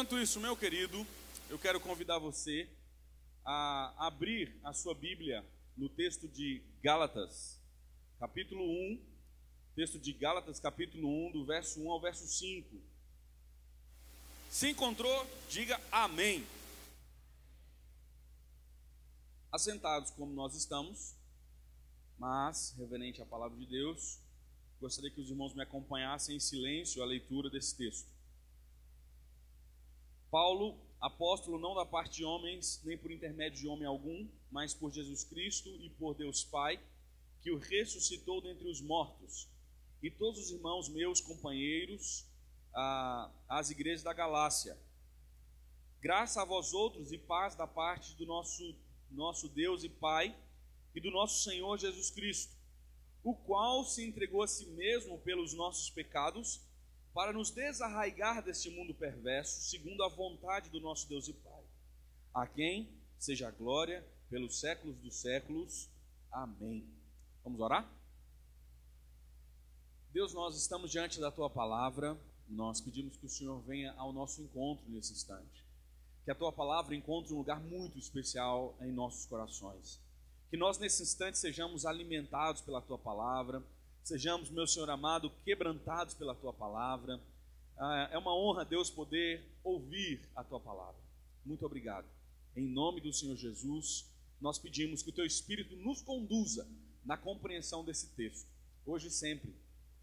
Enquanto isso, meu querido, eu quero convidar você a abrir a sua Bíblia no texto de Gálatas, capítulo 1, texto de Gálatas, capítulo 1, do verso 1 ao verso 5. Se encontrou, diga amém. Assentados como nós estamos, mas, reverente à palavra de Deus, gostaria que os irmãos me acompanhassem em silêncio a leitura desse texto. Paulo, apóstolo não da parte de homens, nem por intermédio de homem algum, mas por Jesus Cristo e por Deus Pai, que o ressuscitou dentre os mortos, e todos os irmãos meus companheiros, às igrejas da Galácia. Graça a vós outros e paz da parte do nosso Deus e Pai e do nosso Senhor Jesus Cristo, o qual se entregou a si mesmo pelos nossos pecados, para nos desarraigar deste mundo perverso, segundo a vontade do nosso Deus e Pai, a quem seja a glória pelos séculos dos séculos. Amém. Vamos orar? Deus, nós estamos diante da Tua palavra, nós pedimos que o Senhor venha ao nosso encontro nesse instante, que a Tua palavra encontre um lugar muito especial em nossos corações, que nós nesse instante sejamos alimentados pela Tua palavra, sejamos, meu Senhor amado, quebrantados pela Tua palavra. É uma honra, Deus, poder ouvir a Tua palavra. Muito obrigado. Em nome do Senhor Jesus, nós pedimos que o Teu Espírito nos conduza na compreensão desse texto, hoje e sempre.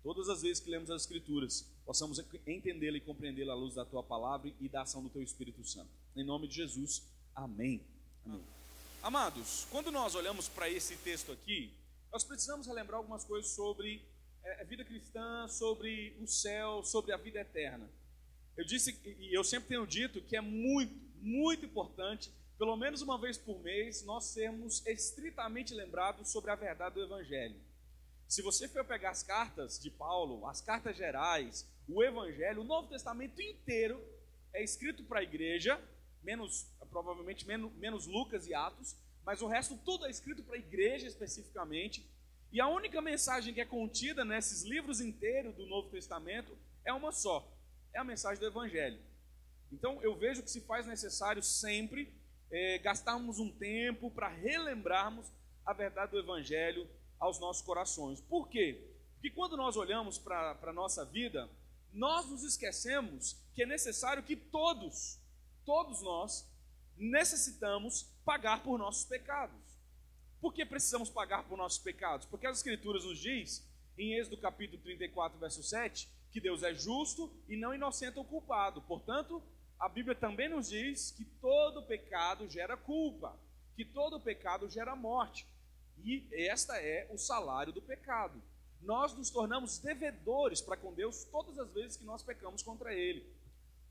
Todas as vezes que lemos as Escrituras, possamos entendê-la e compreendê-la à luz da Tua palavra e da ação do Teu Espírito Santo. Em nome de Jesus, amém. Amém. Amados, quando nós olhamos para esse texto aqui, nós precisamos relembrar algumas coisas sobre a vida cristã, sobre o céu, sobre a vida eterna. Eu disse, e eu sempre tenho dito, que é muito, muito importante, pelo menos uma vez por mês, nós sermos estritamente lembrados sobre a verdade do Evangelho. Se você for pegar as cartas de Paulo, as cartas gerais, o Evangelho, o Novo Testamento inteiro é escrito para a igreja, provavelmente menos Lucas e Atos, mas o resto tudo é escrito para a igreja especificamente. E a única mensagem que é contida nesses livros inteiros do Novo Testamento é uma só, é a mensagem do Evangelho. Então eu vejo que se faz necessário sempre gastarmos um tempo para relembrarmos a verdade do Evangelho aos nossos corações. Por quê? Porque quando nós olhamos para a nossa vida, nós nos esquecemos que é necessário que todos nós necessitamos pagar por nossos pecados. Por que precisamos pagar por nossos pecados? Porque as Escrituras nos diz, em Êxodo capítulo 34, verso 7, que Deus é justo e não inocenta o culpado. Portanto, a Bíblia também nos diz que todo pecado gera culpa, que todo pecado gera morte. E esta é o salário do pecado. Nós nos tornamos devedores para com Deus todas as vezes que nós pecamos contra Ele.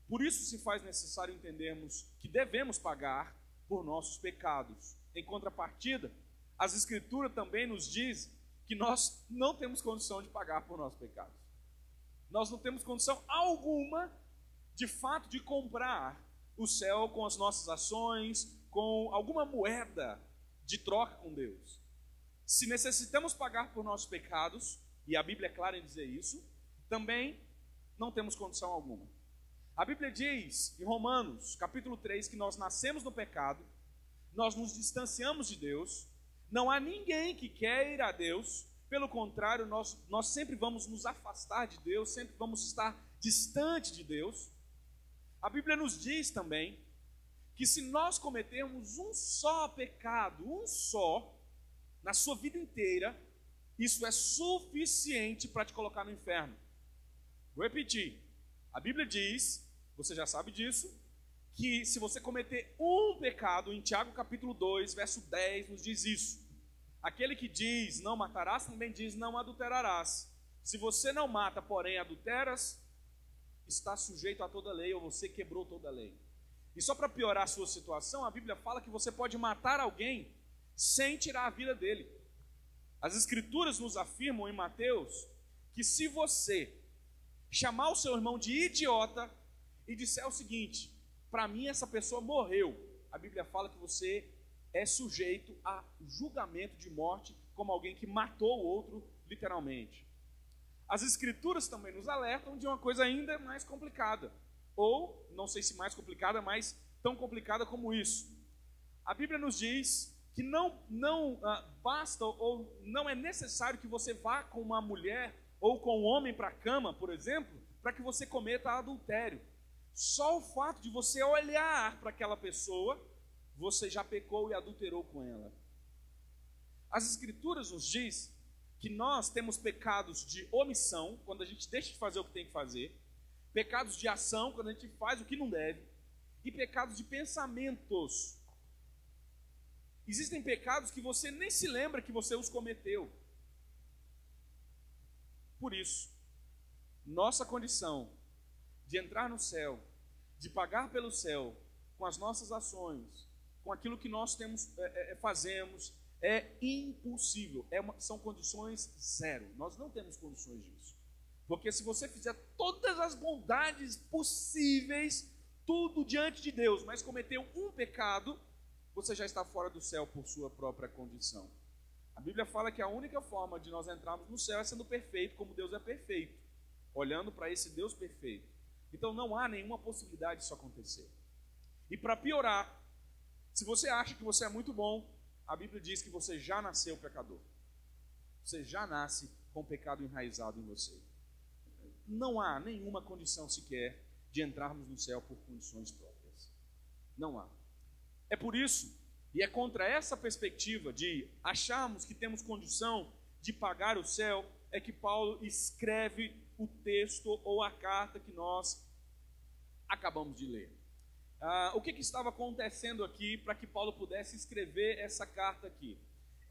Por isso se faz necessário entendermos que devemos pagar por nossos pecados. Em contrapartida, as Escrituras também nos dizem que nós não temos condição de pagar por nossos pecados. Nós não temos condição alguma, de fato, de comprar o céu com as nossas ações, com alguma moeda de troca com Deus. Se necessitamos pagar por nossos pecados, e a Bíblia é clara em dizer isso, também não temos condição alguma. A Bíblia diz, em Romanos, capítulo 3, que nós nascemos no pecado, nós nos distanciamos de Deus, não há ninguém que quer ir a Deus, pelo contrário, nós sempre vamos nos afastar de Deus, sempre vamos estar distante de Deus. A Bíblia nos diz também que se nós cometermos um só pecado, na sua vida inteira, isso é suficiente para te colocar no inferno. Vou repetir, a Bíblia diz, você já sabe disso, que se você cometer um pecado, em Tiago capítulo 2, verso 10, nos diz isso. Aquele que diz não matarás, também diz não adulterarás. Se você não mata, porém adulteras, está sujeito a toda lei, ou você quebrou toda a lei. E só para piorar a sua situação, a Bíblia fala que você pode matar alguém sem tirar a vida dele. As Escrituras nos afirmam em Mateus que se você chamar o seu irmão de idiota e disser o seguinte: para mim essa pessoa morreu, a Bíblia fala que você é sujeito a julgamento de morte como alguém que matou o outro literalmente. As Escrituras também nos alertam de uma coisa ainda mais complicada. ou, não sei se mais complicada, mas tão complicada como isso. A Bíblia nos diz que não basta ou não é necessário que você vá com uma mulher ou com um homem para a cama, por exemplo, para que você cometa adultério. Só o fato de você olhar para aquela pessoa, você já pecou e adulterou com ela. As Escrituras nos diz que nós temos pecados de omissão, quando a gente deixa de fazer o que tem que fazer, pecados de ação, quando a gente faz o que não deve, e pecados de pensamentos. Existem pecados que você nem se lembra que você os cometeu. Por isso, nossa condição de entrar no céu, de pagar pelo céu, com as nossas ações, com aquilo que nós fazemos, é impossível. São condições zero. Nós não temos condições disso. Porque se você fizer todas as bondades possíveis, tudo diante de Deus, mas cometeu um pecado, você já está fora do céu por sua própria condição. A Bíblia fala que a única forma de nós entrarmos no céu é sendo perfeito, como Deus é perfeito, olhando para esse Deus perfeito. Então não há nenhuma possibilidade disso acontecer. E para piorar, se você acha que você é muito bom, a Bíblia diz que você já nasceu pecador. Você já nasce com o pecado enraizado em você. Não há nenhuma condição sequer de entrarmos no céu por condições próprias. Não há. É por isso, e é contra essa perspectiva de acharmos que temos condição de pagar o céu, é que Paulo escreve o texto ou a carta que nós acabamos de ler. O que estava acontecendo aqui para que Paulo pudesse escrever essa carta aqui?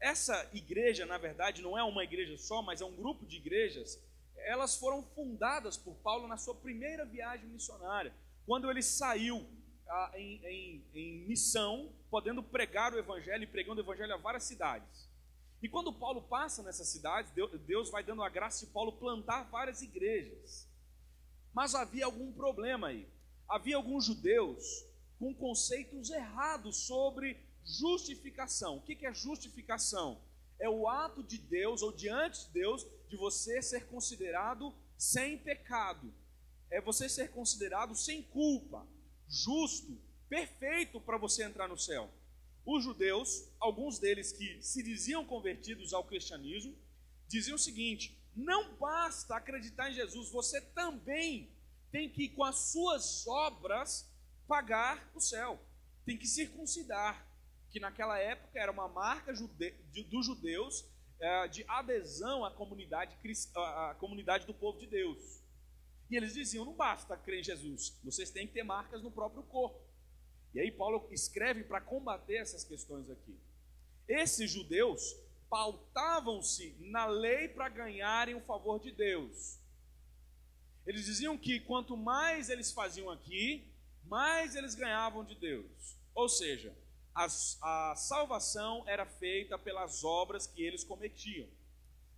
Essa igreja, na verdade, não é uma igreja só, mas é um grupo de igrejas. Elas foram fundadas por Paulo na sua primeira viagem missionária, quando ele saiu em missão, podendo pregar o evangelho e pregando o evangelho a várias cidades. E quando Paulo passa nessas cidades, Deus vai dando a graça de Paulo plantar várias igrejas. Mas havia algum problema aí. Havia alguns judeus com conceitos errados sobre justificação. O que é justificação? É o ato de Deus, ou diante de Deus, de você ser considerado sem pecado. É você ser considerado sem culpa, justo, perfeito para você entrar no céu. Os judeus, alguns deles que se diziam convertidos ao cristianismo, diziam o seguinte: não basta acreditar em Jesus, você também tem que, com as suas obras, pagar o céu. Tem que circuncidar, que naquela época era uma marca dos judeus de adesão à comunidade do povo de Deus. E eles diziam: não basta crer em Jesus, vocês têm que ter marcas no próprio corpo. E aí Paulo escreve para combater essas questões aqui. Esses judeus pautavam-se na lei para ganharem o favor de Deus. Eles diziam que quanto mais eles faziam aqui, mais eles ganhavam de Deus. Ou seja, a salvação era feita pelas obras que eles cometiam.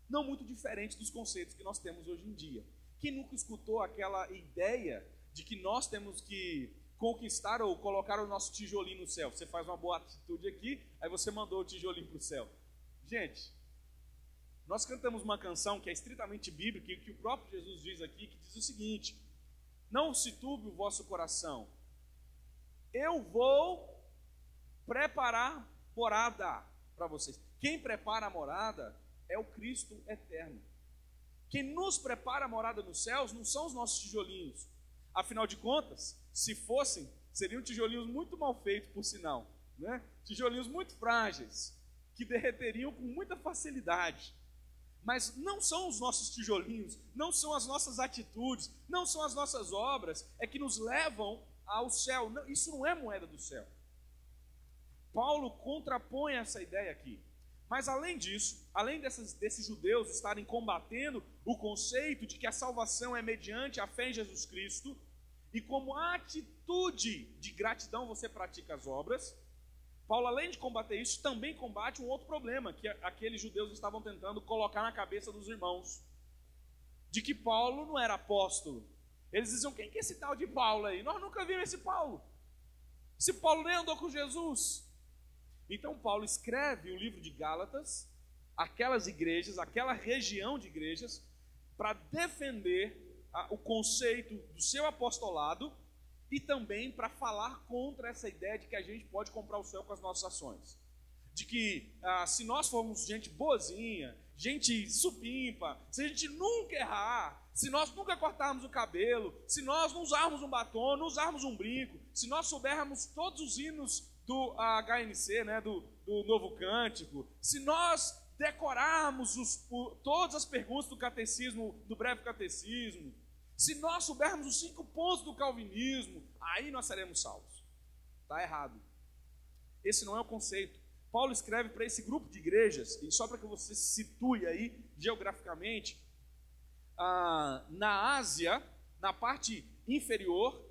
Não muito diferente dos conceitos que nós temos hoje em dia. Quem nunca escutou aquela ideia de que nós temos que conquistar ou colocar o nosso tijolinho no céu? Você faz uma boa atitude aqui, aí você mandou o tijolinho para o céu. Gente, nós cantamos uma canção que é estritamente bíblica, e que o próprio Jesus diz aqui, que diz o seguinte: não se turbe o vosso coração, eu vou preparar morada para vocês. Quem prepara a morada é o Cristo eterno. Quem nos prepara a morada nos céus não são os nossos tijolinhos. Afinal de contas, se fossem, seriam tijolinhos muito mal feitos, por sinal, né? Tijolinhos muito frágeis, que derreteriam com muita facilidade. Mas não são os nossos tijolinhos, não são as nossas atitudes, não são as nossas obras, é que nos levam ao céu. Não, isso não é moeda do céu. Paulo contrapõe essa ideia aqui. Mas além disso, além desses judeus estarem combatendo o conceito de que a salvação é mediante a fé em Jesus Cristo, e como atitude de gratidão você pratica as obras, Paulo, além de combater isso, também combate um outro problema que aqueles judeus estavam tentando colocar na cabeça dos irmãos, de que Paulo não era apóstolo. Eles diziam: quem que é esse tal de Paulo aí? Nós nunca vimos esse Paulo. Esse Paulo nem andou com Jesus. Então Paulo escreve o livro de Gálatas, aquelas igrejas, aquela região de igrejas, para defender o conceito do seu apostolado e também para falar contra essa ideia de que a gente pode comprar o céu com as nossas ações. De que se nós formos gente boazinha, gente supimpa, se a gente nunca errar, se nós nunca cortarmos o cabelo, se nós não usarmos um batom, não usarmos um brinco, se nós soubermos todos os hinos do HNC, né, do Novo Cântico, se nós decorarmos todas as perguntas do catecismo, do breve catecismo, se nós soubermos os 5 pontos do calvinismo, aí nós seremos salvos. Está errado. Esse não é o conceito. Paulo escreve para esse grupo de igrejas, e só para que você se situe aí geograficamente, na Ásia, na parte inferior,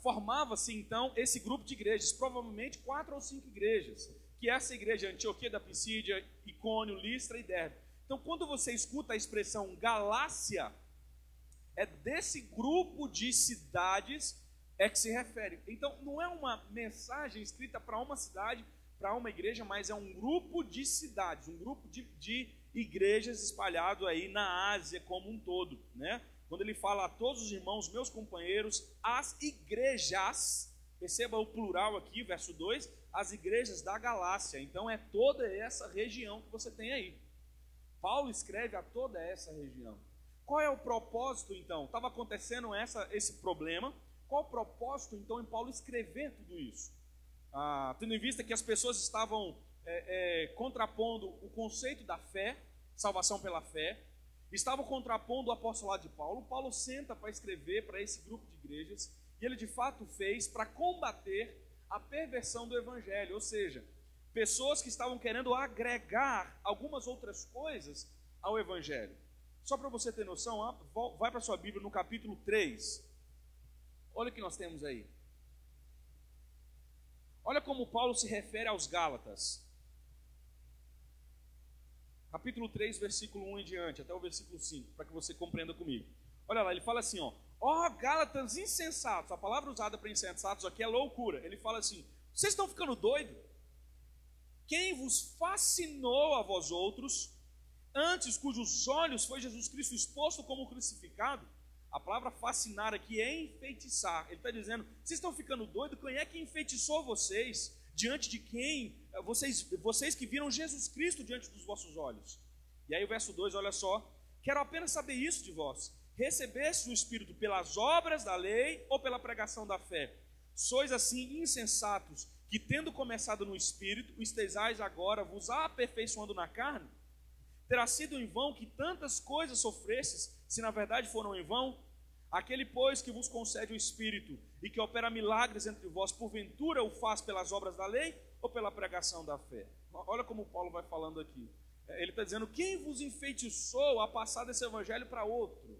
formava-se então esse grupo de igrejas, provavelmente 4 ou 5 igrejas, que é essa igreja Antioquia da Pisídia, Icônio, Listra e Derbe. Então, quando você escuta a expressão Galácia, é desse grupo de cidades que se refere. Então, não é uma mensagem escrita para uma cidade, para uma igreja, mas é um grupo de cidades, um grupo de igrejas espalhado aí na Ásia como um todo, né? Quando ele fala a todos os irmãos, meus companheiros, as igrejas, perceba o plural aqui, verso 2, as igrejas da Galácia. Então é toda essa região que você tem aí. Paulo escreve a toda essa região. Qual é o propósito então? Estava acontecendo esse problema. Qual o propósito então em Paulo escrever tudo isso? Tendo em vista que as pessoas estavam contrapondo o conceito da fé, salvação pela fé, estavam contrapondo o apostolado de Paulo. Paulo senta para escrever para esse grupo de igrejas, e ele de fato fez para combater a perversão do evangelho, ou seja, pessoas que estavam querendo agregar algumas outras coisas ao evangelho. Só para você ter noção, vai para a sua Bíblia no capítulo 3. Olha o que nós temos aí. Olha como Paulo se refere aos Gálatas. Capítulo 3, versículo 1 em diante, até o versículo 5, para que você compreenda comigo. Olha lá, ele fala assim, ó Gálatas insensatos, a palavra usada para insensatos aqui é loucura. Ele fala assim, vocês estão ficando doidos? Quem vos fascinou a vós outros, antes cujos olhos foi Jesus Cristo exposto como crucificado? A palavra fascinar aqui é enfeitiçar. Ele está dizendo, vocês estão ficando doidos? Quem é que enfeitiçou vocês? Diante de quem? Vocês que viram Jesus Cristo diante dos vossos olhos. E aí o verso 2, olha só. Quero apenas saber isso de vós. Recebeste o Espírito pelas obras da lei ou pela pregação da fé? Sois assim insensatos, que tendo começado no Espírito, estejais agora vos aperfeiçoando na carne? Terá sido em vão que tantas coisas sofrestes, se na verdade foram em vão? Aquele, pois, que vos concede o Espírito e que opera milagres entre vós, porventura o faz pelas obras da lei ou pela pregação da fé? Olha como Paulo vai falando aqui. Ele está dizendo, quem vos enfeitiçou a passar desse evangelho para outro?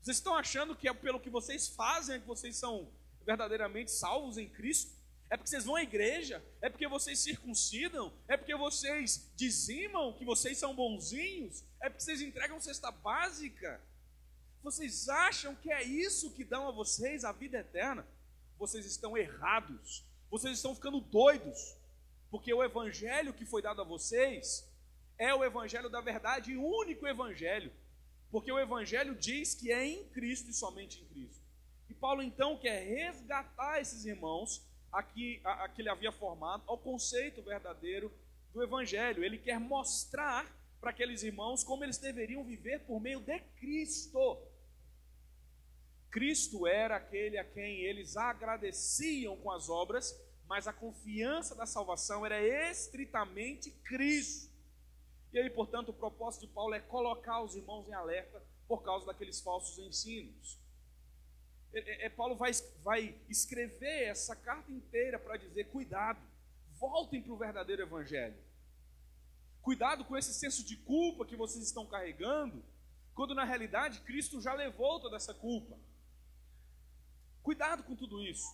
Vocês estão achando que é pelo que vocês fazem que vocês são verdadeiramente salvos em Cristo? É porque vocês vão à igreja? É porque vocês circuncidam? É porque vocês dizimam que vocês são bonzinhos? É porque vocês entregam cesta básica? Vocês acham que é isso que dão a vocês a vida eterna? Vocês estão errados. Vocês estão ficando doidos. Porque o evangelho que foi dado a vocês é o evangelho da verdade e o único evangelho. Porque o evangelho diz que é em Cristo e somente em Cristo. E Paulo então quer resgatar esses irmãos aqui, que ele havia formado ao conceito verdadeiro do evangelho. Ele quer mostrar para aqueles irmãos como eles deveriam viver por meio de Cristo. Cristo era aquele a quem eles agradeciam com as obras, mas a confiança da salvação era estritamente Cristo. E aí, portanto, o propósito de Paulo é colocar os irmãos em alerta por causa daqueles falsos ensinos. Paulo vai escrever essa carta inteira para dizer, cuidado, voltem para o verdadeiro evangelho. Cuidado com esse senso de culpa que vocês estão carregando, quando na realidade Cristo já levou toda essa culpa. Cuidado com tudo isso.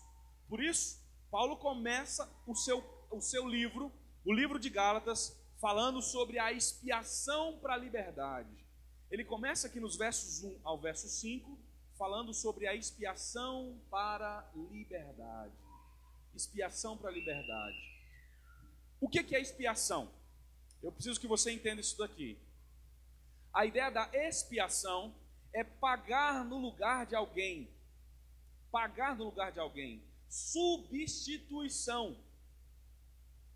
Por isso, Paulo começa o seu livro, o livro de Gálatas, falando sobre a expiação para a liberdade. Ele começa aqui nos versos 1 ao verso 5, falando sobre a expiação para a liberdade. Expiação para a liberdade. O que é expiação? Eu preciso que você entenda isso daqui. A ideia da expiação é pagar no lugar de alguém. pagar no lugar de alguém. Substituição,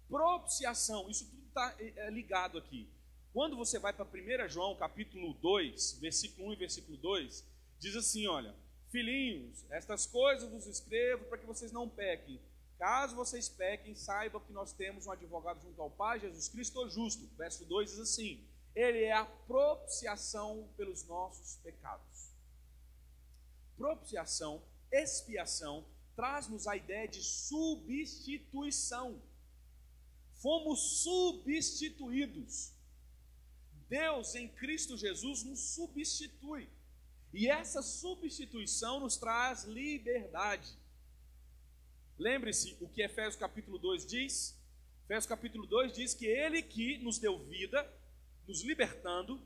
propiciação, isso tudo está ligado aqui. Quando você vai para 1 João capítulo 2, versículo 1 e versículo 2, diz assim, olha, filhinhos, estas coisas vos escrevo para que vocês não pequem. Caso vocês pequem, saibam que nós temos um advogado junto ao Pai, Jesus Cristo o justo. Verso 2 diz assim, ele é a propiciação pelos nossos pecados. Propiciação, expiação, traz-nos a ideia de substituição. Fomos substituídos. Deus em Cristo Jesus nos substitui. E essa substituição nos traz liberdade. Lembre-se o que Efésios capítulo 2 diz. Efésios capítulo 2 diz que Ele que nos deu vida, nos libertando,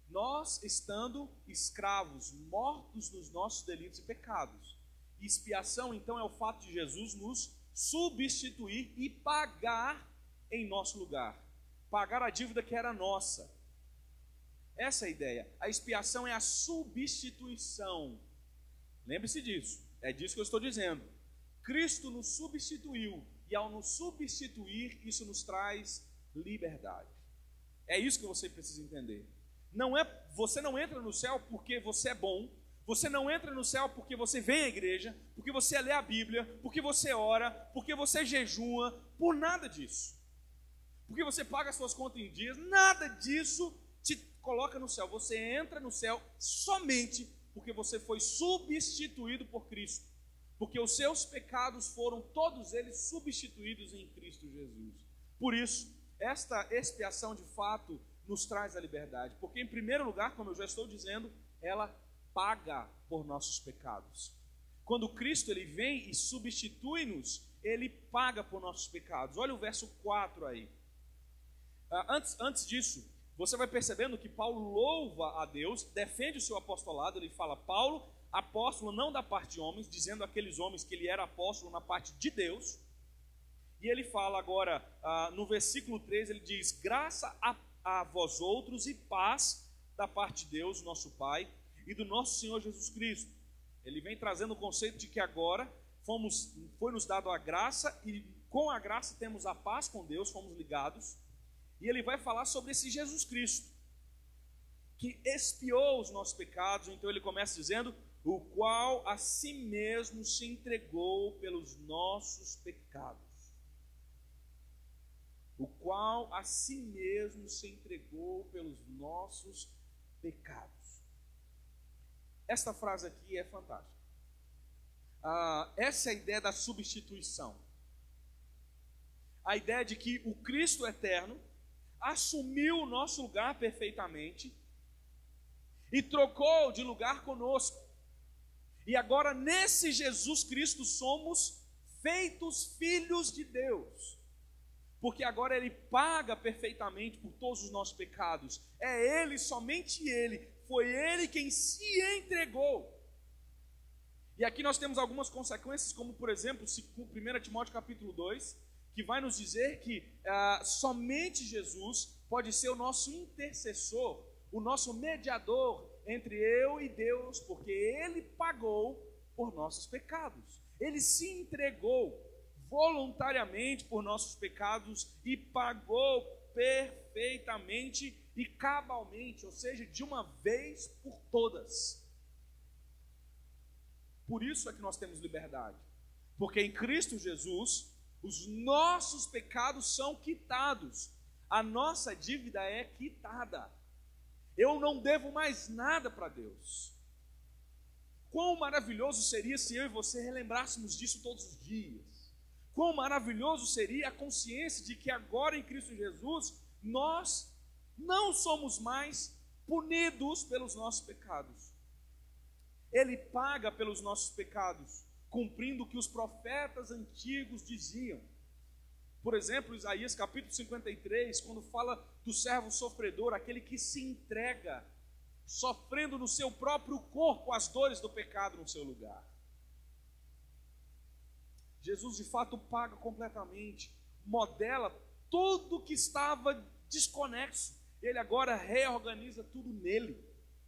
nós estando escravos, mortos nos nossos delitos e pecados. E expiação, então, é o fato de Jesus nos substituir e pagar em nosso lugar. Pagar a dívida que era nossa. Essa é a ideia. A expiação é a substituição. Lembre-se disso. É disso que eu estou dizendo. Cristo nos substituiu. E ao nos substituir, isso nos traz liberdade. É isso que você precisa entender. Você não entra no céu porque você é bom. Você não entra no céu porque você vem à igreja, porque você lê a Bíblia, porque você ora, porque você jejua, por nada disso. Porque você paga as suas contas em dias, nada disso te coloca no céu. Você entra no céu somente porque você foi substituído por Cristo. Porque os seus pecados foram todos eles substituídos em Cristo Jesus. Por isso, esta expiação de fato nos traz a liberdade. Porque em primeiro lugar, como eu já estou dizendo, ela paga por nossos pecados. Quando Cristo ele vem e substitui-nos, ele paga por nossos pecados. Olha o verso 4 aí. Antes disso, você vai percebendo que Paulo louva a Deus, defende o seu apostolado. Ele fala, Paulo, apóstolo não da parte de homens, dizendo àqueles homens que ele era apóstolo na parte de Deus. E ele fala agora, no versículo 3, ele diz, graça a vós outros e paz da parte de Deus, nosso Pai, e do nosso Senhor Jesus Cristo. Ele vem trazendo o conceito de que agora foi nos dado a graça, e com a graça temos a paz com Deus, fomos ligados. E ele vai falar sobre esse Jesus Cristo, que expiou os nossos pecados. Então ele começa dizendo, o qual a si mesmo se entregou pelos nossos pecados. O qual a si mesmo se entregou pelos nossos pecados. Esta frase aqui é fantástica. Essa é a ideia da substituição. A ideia de que o Cristo eterno assumiu o nosso lugar perfeitamente e trocou de lugar conosco. E agora nesse Jesus Cristo somos feitos filhos de Deus. Porque agora Ele paga perfeitamente por todos os nossos pecados. É Ele, somente Ele. Foi Ele quem se entregou. E aqui nós temos algumas consequências, como por exemplo, 1 Timóteo capítulo 2, que vai nos dizer que somente Jesus pode ser o nosso intercessor, o nosso mediador entre eu e Deus, porque Ele pagou por nossos pecados. Ele se entregou voluntariamente por nossos pecados e pagou perfeitamente e cabalmente, ou seja, de uma vez por todas. Por isso é que nós temos liberdade, porque em Cristo Jesus os nossos pecados são quitados, a nossa dívida é quitada. Eu não devo mais nada para Deus. Quão maravilhoso seria se eu e você relembrássemos disso todos os dias. Quão maravilhoso seria a consciência de que agora em Cristo Jesus nós não somos mais punidos pelos nossos pecados. Ele paga pelos nossos pecados, cumprindo o que os profetas antigos diziam. Por exemplo, Isaías capítulo 53, quando fala do servo sofredor, aquele que se entrega, sofrendo no seu próprio corpo as dores do pecado no seu lugar. Jesus de fato paga completamente, modela tudo que estava desconexo. Ele agora reorganiza tudo nele.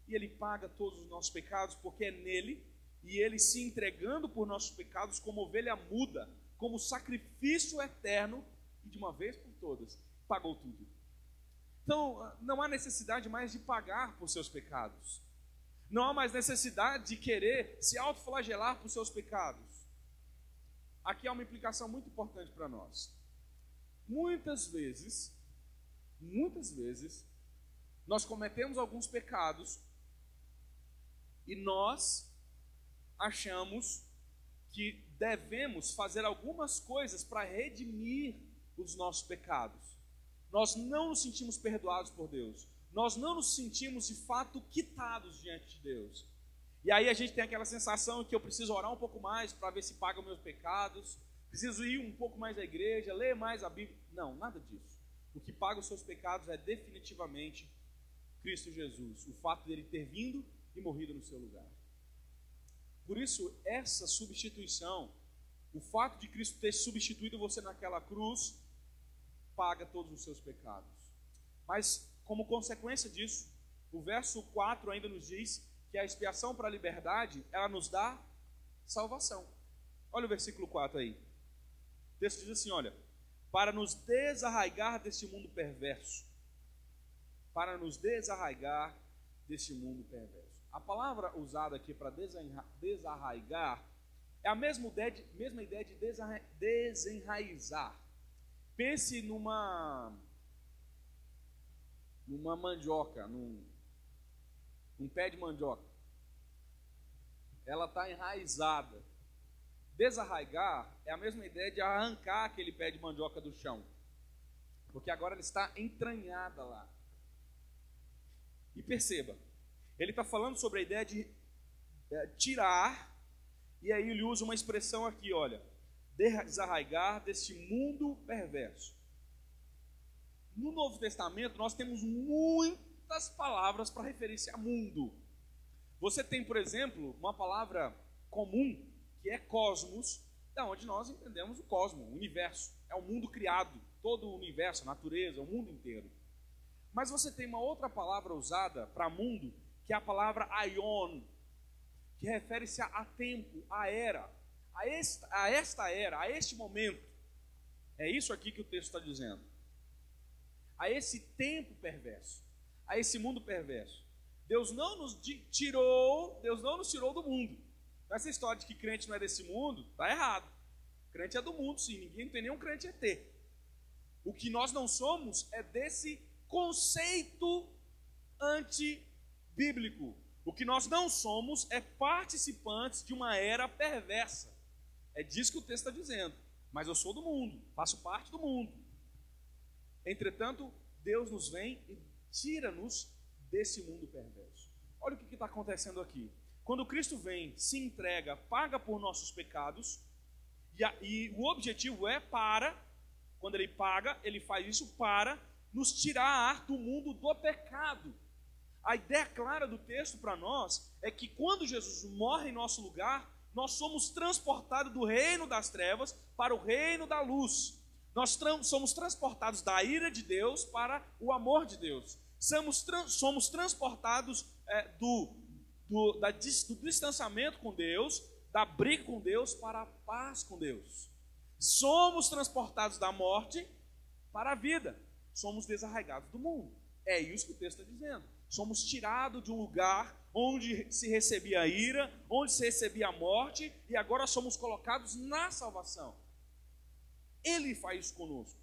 E Ele paga todos os nossos pecados, porque é nele e ele se entregando por nossos pecados como ovelha muda, como sacrifício eterno, e de uma vez por todas, pagou tudo. Então, não há necessidade mais de pagar por seus pecados. Não há mais necessidade de querer se autoflagelar por seus pecados. Aqui há uma implicação muito importante para nós. Muitas vezes, nós cometemos alguns pecados e nós achamos que devemos fazer algumas coisas para redimir os nossos pecados. Nós não nos sentimos perdoados por Deus. Nós não nos sentimos de fato quitados diante de Deus. E aí a gente tem aquela sensação que eu preciso orar um pouco mais para ver se paga os meus pecados, preciso ir um pouco mais à igreja, ler mais a Bíblia. Não, nada disso. O que paga os seus pecados é definitivamente Cristo Jesus, o fato dele ter vindo e morrido no seu lugar. Por isso, essa substituição, o fato de Cristo ter substituído você naquela cruz, paga todos os seus pecados. Mas, como consequência disso, o verso 4 ainda nos diz que a expiação para a liberdade, ela nos dá salvação. Olha o versículo 4 aí. O texto diz assim, olha, para nos desarraigar deste mundo perverso. Para nos desarraigar deste mundo perverso. A palavra usada aqui para desarraigar é a mesma ideia de desenraizar. Pense numa mandioca, num pé de mandioca. Ela está enraizada. Desarraigar é a mesma ideia de arrancar aquele pé de mandioca do chão. Porque agora ela está entranhada lá. E perceba, ele está falando sobre a ideia de tirar, e aí ele usa uma expressão aqui, olha, desarraigar deste mundo perverso. No Novo Testamento nós temos muitas palavras para referir-se a mundo. Você tem, por exemplo, uma palavra comum, que é cosmos, da onde nós entendemos o cosmos, o universo. É o mundo criado, todo o universo, a natureza, o mundo inteiro. Mas você tem uma outra palavra usada para mundo, que é a palavra aion, que refere-se a tempo, a era, a esta era, a este momento. É isso aqui que o texto está dizendo. A esse tempo perverso, a esse mundo perverso. Deus não nos tirou do mundo. Essa história de que crente não é desse mundo, está errado. Crente é do mundo, sim. Ninguém não tem nenhum crente ET. O que nós não somos é desse conceito antibíblico. O que nós não somos é participantes de uma era perversa. É disso que o texto está dizendo. Mas eu sou do mundo, faço parte do mundo. Entretanto, Deus nos vem e tira-nos desse mundo perverso. Olha o que está acontecendo aqui. Quando Cristo vem, se entrega, paga por nossos pecados, e o objetivo é quando ele paga, ele faz isso para nos tirar do mundo do pecado. A ideia clara do texto para nós é que quando Jesus morre em nosso lugar, nós somos transportados do reino das trevas para o reino da luz. Nós somos transportados da ira de Deus para o amor de Deus. Somos transportados do distanciamento com Deus, da briga com Deus, para a paz com Deus. Somos transportados da morte para a vida. Somos desarraigados do mundo. É isso que o texto está dizendo. Somos tirados de um lugar onde se recebia a ira, onde se recebia a morte, e agora somos colocados na salvação. Ele faz isso conosco.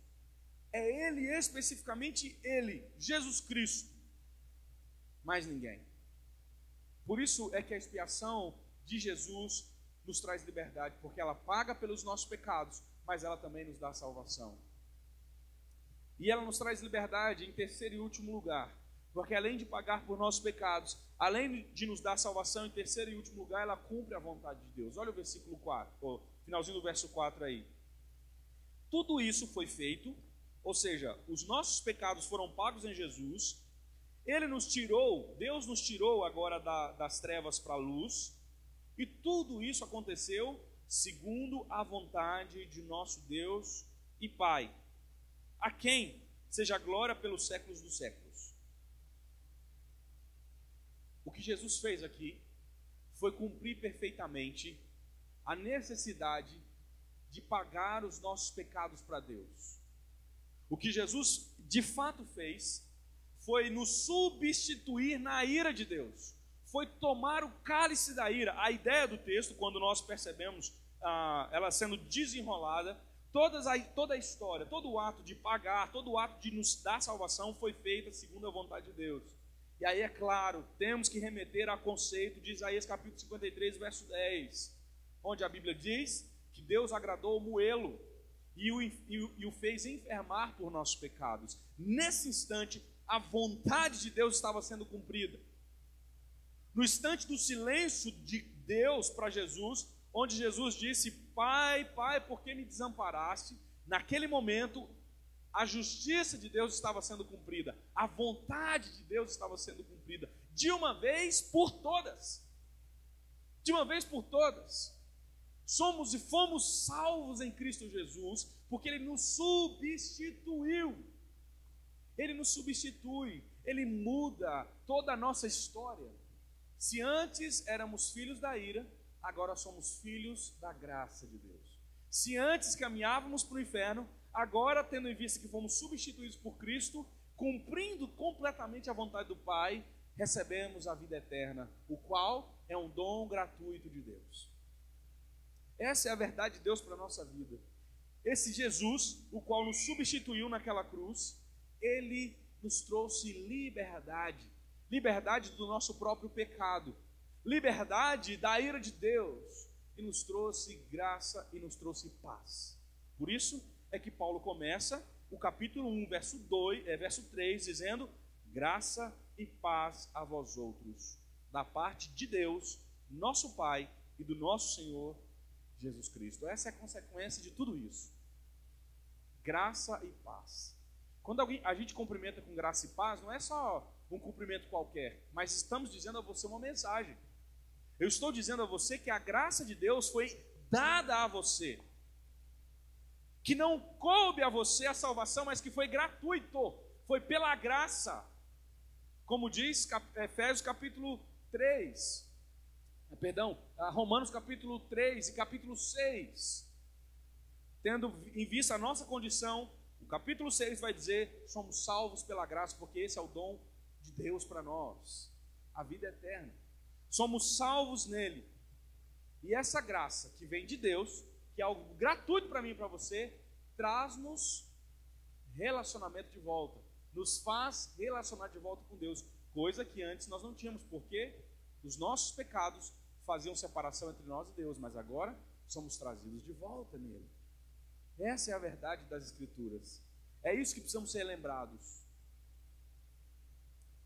É Ele, especificamente Ele, Jesus Cristo. Mais ninguém. Por isso é que a expiação de Jesus nos traz liberdade, porque ela paga pelos nossos pecados, mas ela também nos dá salvação. E ela nos traz liberdade em terceiro e último lugar, porque além de pagar por nossos pecados, além de nos dar salvação, em terceiro e último lugar, ela cumpre a vontade de Deus. Olha o versículo 4, o finalzinho do verso 4 aí. Tudo isso foi feito, ou seja, os nossos pecados foram pagos em Jesus. Ele nos tirou, Deus nos tirou agora das trevas para a luz, e tudo isso aconteceu segundo a vontade de nosso Deus e Pai, a quem seja a glória pelos séculos dos séculos. O que Jesus fez aqui foi cumprir perfeitamente a necessidade de pagar os nossos pecados para Deus. O que Jesus de fato fez foi nos substituir na ira de Deus, foi tomar o cálice da ira. A ideia do texto, quando nós percebemos ela sendo desenrolada, toda a história, todo o ato de pagar, todo o ato de nos dar salvação foi feita segundo a vontade de Deus. E aí, é claro, temos que remeter ao conceito de Isaías capítulo 53, verso 10, onde a Bíblia diz que Deus agradou moê-lo e o fez enfermar por nossos pecados. Nesse instante, a vontade de Deus estava sendo cumprida. No instante do silêncio de Deus para Jesus, onde Jesus disse: Pai, Pai, por que me desamparaste? Naquele momento, a justiça de Deus estava sendo cumprida, a vontade de Deus estava sendo cumprida, de uma vez por todas. De uma vez por todas. Somos e fomos salvos em Cristo Jesus, porque Ele nos substituiu. Ele nos substitui, Ele muda toda a nossa história. Se antes éramos filhos da ira, agora somos filhos da graça de Deus. Se antes caminhávamos para o inferno, agora, tendo em vista que fomos substituídos por Cristo, cumprindo completamente a vontade do Pai, recebemos a vida eterna, o qual é um dom gratuito de Deus. Essa é a verdade de Deus para a nossa vida. Esse Jesus, o qual nos substituiu naquela cruz, Ele nos trouxe liberdade. Liberdade do nosso próprio pecado. Liberdade da ira de Deus. E nos trouxe graça e nos trouxe paz. Por isso é que Paulo começa o capítulo 1, verso 3, dizendo: graça e paz a vós outros, da parte de Deus, nosso Pai, e do nosso Senhor Jesus Cristo. Essa é a consequência de tudo isso. Graça e paz. Quando a gente cumprimenta com graça e paz, não é só um cumprimento qualquer, mas estamos dizendo a você uma mensagem. Eu estou dizendo a você que a graça de Deus foi dada a você, que não coube a você a salvação, mas que foi gratuito, foi pela graça, como diz Efésios capítulo 3, Romanos capítulo 3 e capítulo 6, tendo em vista a nossa condição, o capítulo 6 vai dizer: somos salvos pela graça, porque esse é o dom de Deus para nós, a vida eterna. Somos salvos nele. E essa graça que vem de Deus, que é algo gratuito para mim e para você, traz-nos relacionamento de volta, nos faz relacionar de volta com Deus, coisa que antes nós não tínhamos, porque os nossos pecados faziam separação entre nós e Deus, mas agora somos trazidos de volta nele. Essa é a verdade das Escrituras. É isso que precisamos ser lembrados.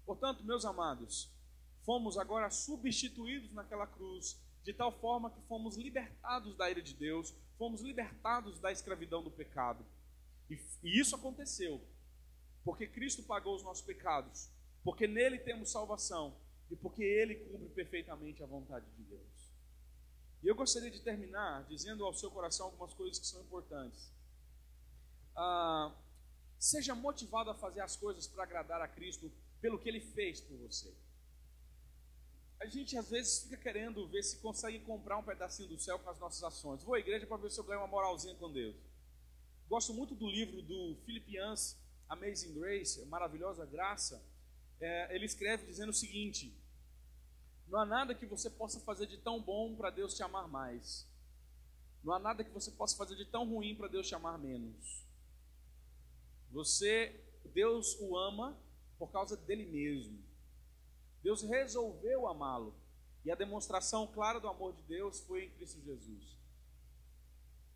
Portanto, meus amados, fomos agora substituídos naquela cruz, de tal forma que fomos libertados da ira de Deus, fomos libertados da escravidão do pecado. E isso aconteceu porque Cristo pagou os nossos pecados, porque nele temos salvação e porque ele cumpre perfeitamente a vontade de Deus. E eu gostaria de terminar dizendo ao seu coração algumas coisas que são importantes. Seja motivado a fazer as coisas para agradar a Cristo pelo que Ele fez por você. A gente às vezes fica querendo ver se consegue comprar um pedacinho do céu com as nossas ações. Vou à igreja para ver se eu ganho uma moralzinha com Deus. Gosto muito do livro do Philip Yancey, Amazing Grace, Maravilhosa Graça. Ele escreve dizendo o seguinte: não há nada que você possa fazer de tão bom para Deus te amar mais. Não há nada que você possa fazer de tão ruim para Deus te amar menos. Deus o ama por causa dele mesmo. Deus resolveu amá-lo. E a demonstração clara do amor de Deus foi em Cristo Jesus.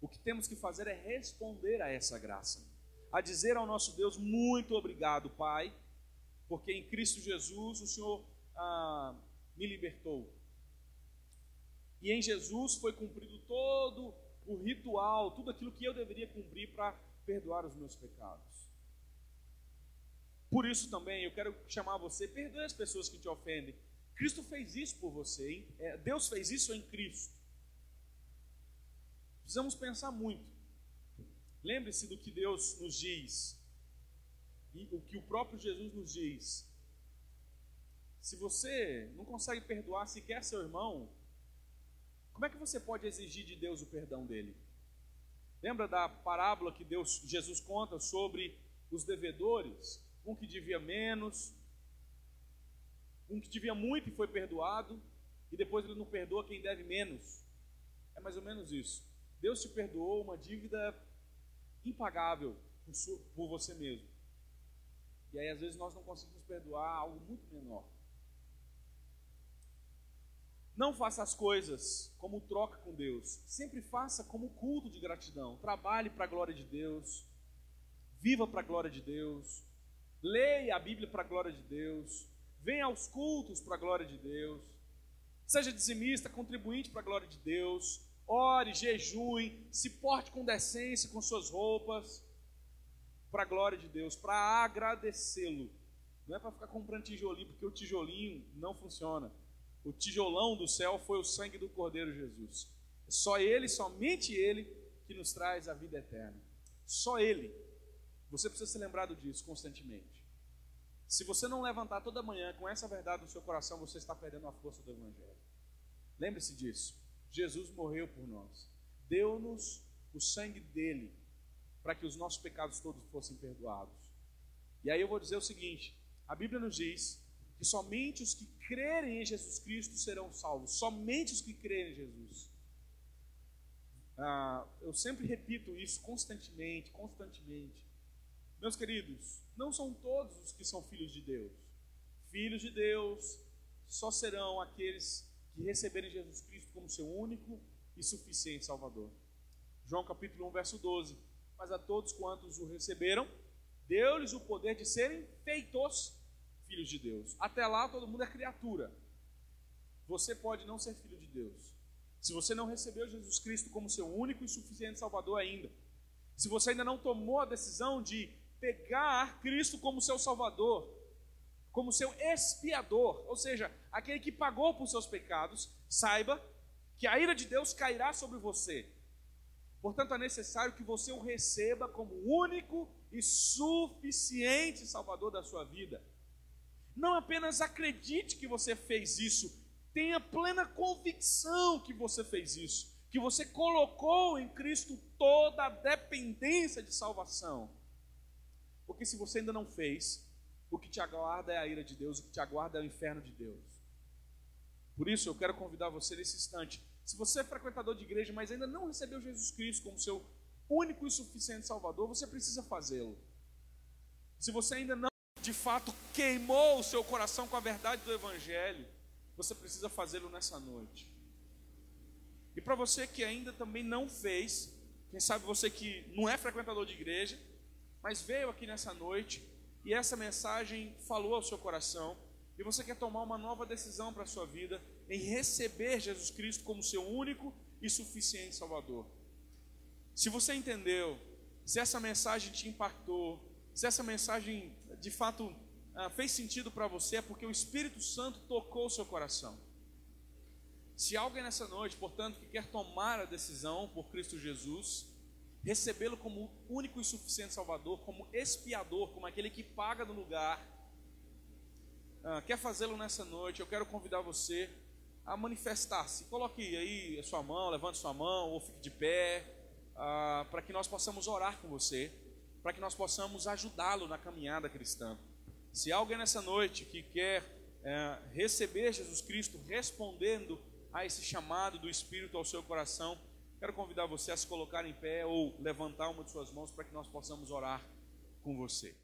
O que temos que fazer é responder a essa graça. A dizer ao nosso Deus: muito obrigado, Pai, porque em Cristo Jesus o Senhor me libertou. E em Jesus foi cumprido todo o ritual, tudo aquilo que eu deveria cumprir para perdoar os meus pecados. Por isso também eu quero chamar você: perdoe as pessoas que te ofendem. Cristo fez isso por você, hein? Deus fez isso em Cristo. Precisamos pensar muito. Lembre-se do que Deus nos diz e o que o próprio Jesus nos diz. Se você não consegue perdoar sequer seu irmão, como é que você pode exigir de Deus o perdão dele? Lembra da parábola que Jesus conta sobre os devedores? Um que devia menos, um que devia muito e foi perdoado, e depois ele não perdoa quem deve menos. É mais ou menos isso. Deus te perdoou uma dívida impagável por você mesmo. E aí às vezes nós não conseguimos perdoar algo muito menor. Não faça as coisas como troca com Deus. Sempre faça como culto de gratidão. Trabalhe para a glória de Deus. Viva para a glória de Deus. Leia a Bíblia para a glória de Deus. Venha aos cultos para a glória de Deus. Seja dizimista, contribuinte para a glória de Deus. Ore, jejue, se porte com decência com suas roupas para a glória de Deus, para agradecê-lo. Não é para ficar comprando tijolinho, porque o tijolinho não funciona. O tijolão do céu foi o sangue do Cordeiro Jesus. É só Ele, somente Ele, que nos traz a vida eterna. Só Ele. Você precisa ser lembrado disso constantemente. Se você não levantar toda manhã com essa verdade no seu coração, você está perdendo a força do Evangelho. Lembre-se disso. Jesus morreu por nós. Deu-nos o sangue dele para que os nossos pecados todos fossem perdoados. E aí eu vou dizer o seguinte: a Bíblia nos diz que somente os que crerem em Jesus Cristo serão salvos. Somente os que crerem em Jesus. Eu sempre repito isso constantemente. Meus queridos, não são todos os que são filhos de Deus. Filhos de Deus só serão aqueles que receberem Jesus Cristo como seu único e suficiente Salvador. João capítulo 1, verso 12. Mas a todos quantos o receberam, deu-lhes o poder de serem feitos filhos de Deus. Até lá todo mundo é criatura. Você pode não ser filho de Deus. Se você não recebeu Jesus Cristo como seu único e suficiente Salvador ainda, se você ainda não tomou a decisão de pegar Cristo como seu Salvador, como seu expiador, ou seja, aquele que pagou por seus pecados, saiba que a ira de Deus cairá sobre você. Portanto, é necessário que você o receba como único e suficiente Salvador da sua vida. Não apenas acredite que você fez isso, tenha plena convicção que você fez isso, que você colocou em Cristo toda a dependência de salvação. Porque se você ainda não fez, o que te aguarda é a ira de Deus, o que te aguarda é o inferno de Deus. Por isso eu quero convidar você nesse instante. Se você é frequentador de igreja, mas ainda não recebeu Jesus Cristo como seu único e suficiente Salvador, você precisa fazê-lo. Se você ainda não, de fato, queimou o seu coração com a verdade do Evangelho, você precisa fazê-lo nessa noite. E para você que ainda também não fez, quem sabe você que não é frequentador de igreja, mas veio aqui nessa noite e essa mensagem falou ao seu coração, e você quer tomar uma nova decisão para a sua vida em receber Jesus Cristo como seu único e suficiente Salvador. Se você entendeu, se essa mensagem te impactou, se essa mensagem de fato fez sentido para você, é porque o Espírito Santo tocou o seu coração. Se alguém nessa noite, portanto, que quer tomar a decisão por Cristo Jesus, recebê-lo como único e suficiente Salvador, como expiador, como aquele que paga no lugar, quer fazê-lo nessa noite, eu quero convidar você a manifestar-se. Coloque aí a sua mão, levante sua mão, ou fique de pé, para que nós possamos orar com você, para que nós possamos ajudá-lo na caminhada cristã. Se alguém nessa noite que quer receber Jesus Cristo, respondendo a esse chamado do Espírito ao seu coração, quero convidar você a se colocar em pé ou levantar uma de suas mãos para que nós possamos orar com você.